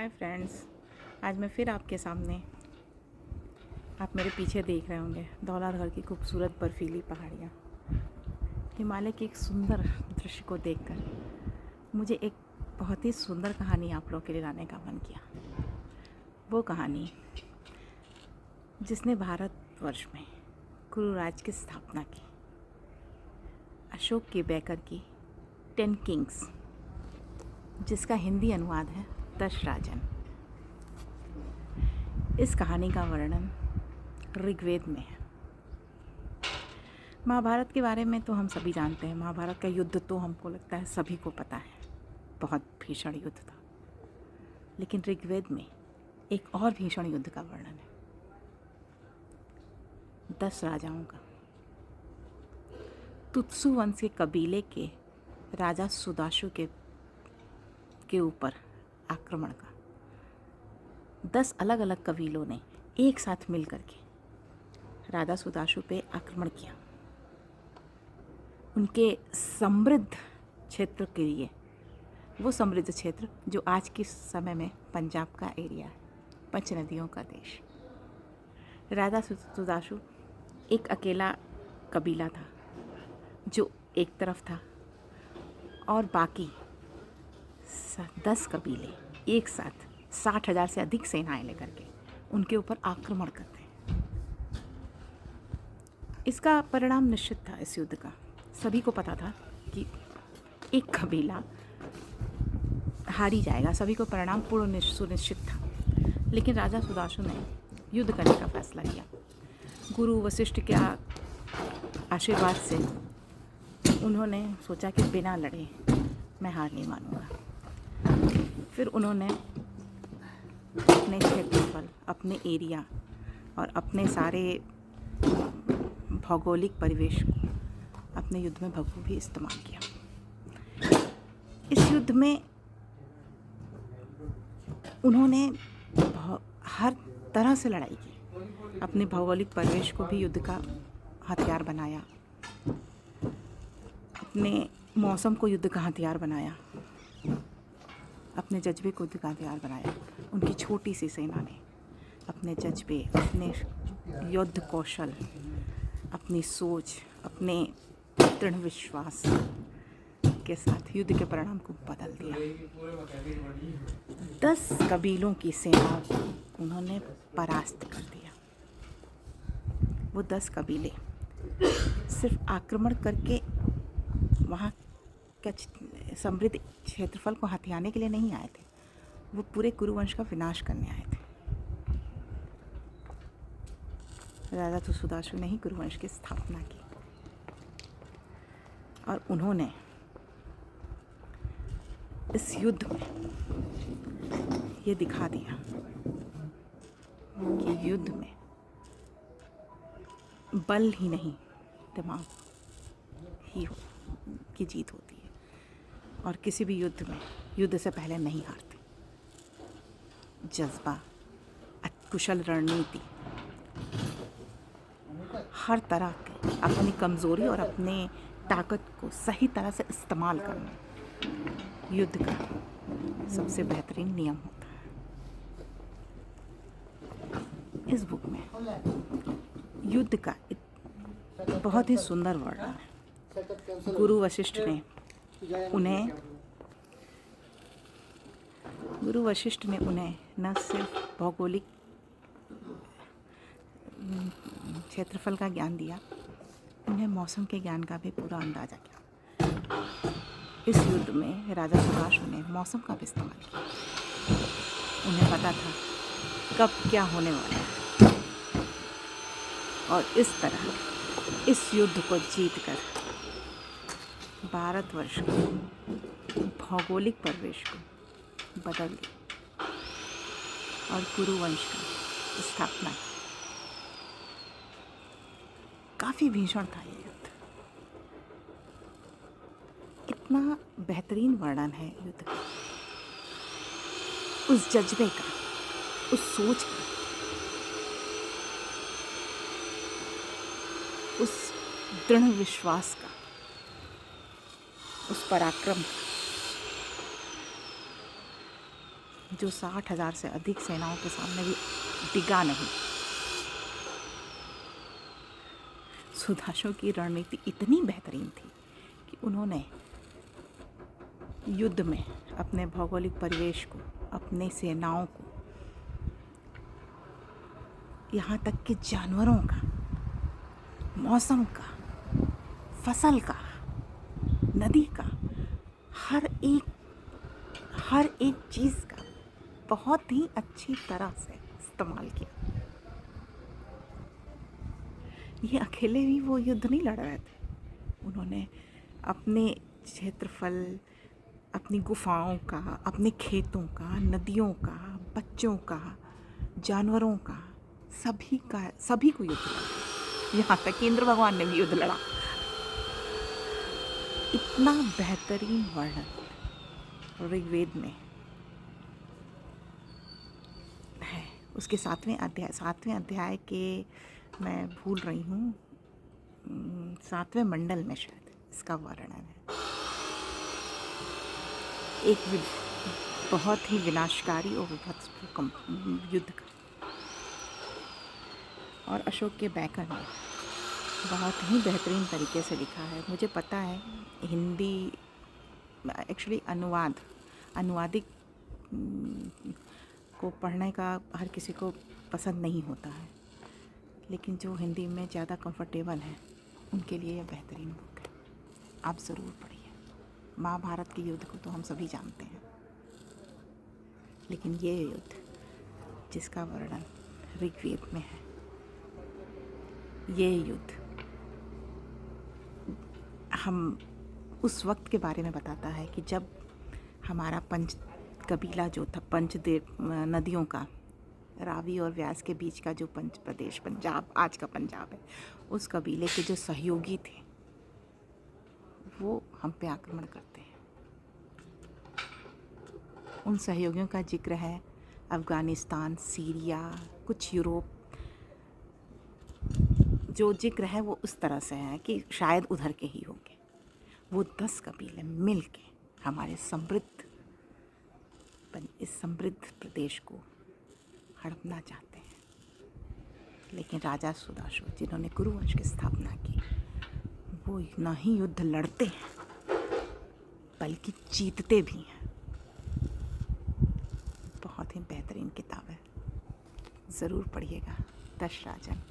Hi friends, आज मैं फिर आपके सामने, आप मेरे पीछे देख रहे होंगे धौलाधर की खूबसूरत बर्फीली पहाड़ियाँ। हिमालय के एक सुंदर दृश्य को देखकर मुझे एक बहुत ही सुंदर कहानी आप लोगों के लिए लाने का मन किया। वो कहानी जिसने भारतवर्ष में कुरु राज की स्थापना की, अशोक के बैकर की 10 किंग्स, जिसका हिंदी अनुवाद है 10 राजन। इस कहानी का वर्णन ऋग्वेद में है। महाभारत के बारे में तो हम सभी जानते हैं। महाभारत का युद्ध तो हमको लगता है सभी को पता है, बहुत भीषण युद्ध था। लेकिन ऋग्वेद में एक और भीषण युद्ध का वर्णन है, 10 राजाओं का। तुत्सु वंश के कबीले के राजा सुदाशु के ऊपर आक्रमण का 10 अलग अलग कबीलों ने एक साथ मिलकर के राजा सुदाशु पे आक्रमण किया। उनके समृद्ध क्षेत्र के लिए, वो समृद्ध क्षेत्र जो आज के समय में पंजाब का एरिया है, 5 नदियों का देश। राजा सुदाशु एक अकेला कबीला था जो एक तरफ था, और बाकी 10 कबीले एक साथ 60,000 से अधिक सेनाएं लेकर के उनके ऊपर आक्रमण करते हैं। इसका परिणाम निश्चित था। इस युद्ध का सभी को पता था कि एक कबीला हारी जाएगा, सभी को परिणाम पूर्ण सुनिश्चित था। लेकिन राजा सुदाशु ने युद्ध करने का फैसला किया। गुरु वशिष्ठ के आशीर्वाद से उन्होंने सोचा कि बिना लड़े मैं हार नहीं मानूंगा। फिर उन्होंने अपने क्षेत्रफल, अपने एरिया और अपने सारे भौगोलिक परिवेश को अपने युद्ध में बखूबी इस्तेमाल किया। इस युद्ध में उन्होंने हर तरह से लड़ाई की। अपने भौगोलिक परिवेश को भी युद्ध का हथियार बनाया, अपने मौसम को युद्ध का हथियार बनाया, अपने जज्बे को युद्ध का हथियार बनाया। उनकी छोटी सी सेना ने अपने जज्बे, अपने युद्ध कौशल, अपनी सोच, अपने दृढ़ विश्वास के साथ युद्ध के परिणाम को बदल दिया। 10 कबीलों की सेना को उन्होंने परास्त कर दिया। वो 10 कबीले सिर्फ आक्रमण करके वहाँ का समृद्ध क्षेत्रफल को हथियाने के लिए नहीं आए थे, वो पूरे कुरुवंश का विनाश करने आए थे। राजा सुदाशु ने ही कुरुवंश की स्थापना की, और उन्होंने इस युद्ध में ये दिखा दिया कि युद्ध में बल ही नहीं, दिमाग ही की जीत होती है। और किसी भी युद्ध में युद्ध से पहले नहीं हारते। जज्बा, कुशल रणनीति, हर तरह के अपनी कमज़ोरी और अपने ताकत को सही तरह से इस्तेमाल करना युद्ध का सबसे बेहतरीन नियम होता है। इस बुक में युद्ध का बहुत ही सुंदर वर्णन है। गुरु वशिष्ठ ने उन्हें न सिर्फ भौगोलिक क्षेत्रफल का ज्ञान दिया, उन्हें मौसम के ज्ञान का भी पूरा अंदाजा किया। इस युद्ध में राजा सुदाशु ने मौसम का भी इस्तेमाल किया। उन्हें पता था कब क्या होने वाला है, और इस तरह इस युद्ध को जीतकर भारतवर्ष को भौगोलिक परिवेश को बदल दिया और कुरुवंश की स्थापना की। काफ़ी भीषण था ये युद्ध। इतना बेहतरीन वर्णन है युद्ध का, उस जज्बे का, उस सोच का, उस दृढ़ विश्वास का, उस पराक्रम का, जो 60,000 से अधिक सेनाओं के सामने भी डिगा नहीं। सुदाशु की रणनीति इतनी बेहतरीन थी कि उन्होंने युद्ध में अपने भौगोलिक परिवेश को, अपने सेनाओं को, यहाँ तक कि जानवरों का, मौसम का, फसल का, नदी का, हर एक चीज़ का बहुत ही अच्छी तरह से इस्तेमाल किया। ये अकेले भी वो युद्ध नहीं लड़ रहे थे। उन्होंने अपने क्षेत्रफल, अपनी गुफाओं का, अपने खेतों का, नदियों का, बच्चों का, जानवरों का, सभी को युद्ध लड़ा। यहाँ तक कि इंद्र भगवान ने भी युद्ध लड़ा। इतना बेहतरीन वर्णन ऋग्वेद में है। उसके 7वें अध्याय के, मैं भूल रही हूँ, 7वें मंडल में शायद इसका वर्णन है। एक बहुत ही विनाशकारी और विभत्स युद्ध का। और अशोक के बैकर ने बहुत ही बेहतरीन तरीके से लिखा है। मुझे पता है हिंदी एक्चुअली अनुवादिक को पढ़ने का हर किसी को पसंद नहीं होता है, लेकिन जो हिंदी में ज़्यादा कंफर्टेबल है उनके लिए यह बेहतरीन बुक है। आप ज़रूर पढ़िए। महाभारत के युद्ध को तो हम सभी जानते हैं, लेकिन ये युद्ध जिसका वर्णन ऋग्वेद में है, ये युद्ध हम उस वक्त के बारे में बताता है कि जब हमारा पंच कबीला जो था, पंचदेव नदियों का, रावी और व्यास के बीच का जो पंच प्रदेश पंजाब, आज का पंजाब है, उस कबीले के जो सहयोगी थे वो हम पे आक्रमण करते हैं। उन सहयोगियों का जिक्र है अफ़गानिस्तान, सीरिया, कुछ यूरोप। जो जिक्र है वो उस तरह से है कि शायद उधर के ही होंगे। वो 10 कबीले मिल के हमारे इस समृद्ध प्रदेश को हड़पना चाहते हैं। लेकिन राजा सुदाशु, जिन्होंने कुरुवंश की स्थापना की, वो न ही युद्ध लड़ते हैं बल्कि जीतते भी हैं। बहुत ही बेहतरीन किताब है, ज़रूर पढ़िएगा। दश राजन।